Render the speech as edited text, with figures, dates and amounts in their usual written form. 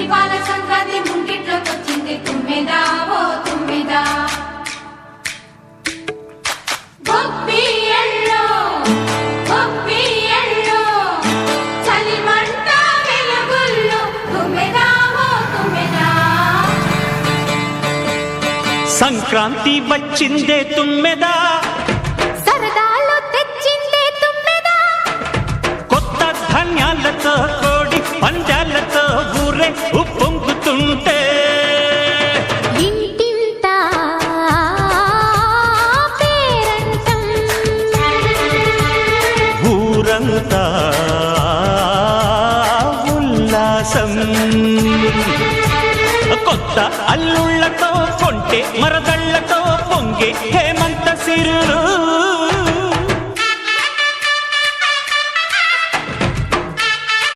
మురిపాల సంక్రాంతి ముంగిట్లోకొచ్చింది తుమ్మెదా ఓ తుమ్మెదా గొప్పియల్లో గొప్పియల్లో చలిమంట వెలుగుల్లో తుమ్మెదా ఓ తుమ్మెదా సంక్రాంతి వచ్చిందే తుమ్మెదా సరదాలు తెచ్చిందే తుమ్మెదా కొత్త ధాన్యాలతో కోడి పందాలతో ఊరే ఉప్పొంగుతుంటే ఇంటింత పేరంటం ఊరంతా ఉల్లాసం కొత్త అల్లుళ్లతో కొంటే మరదళ్లతో పొంగే హేమంత సిరులు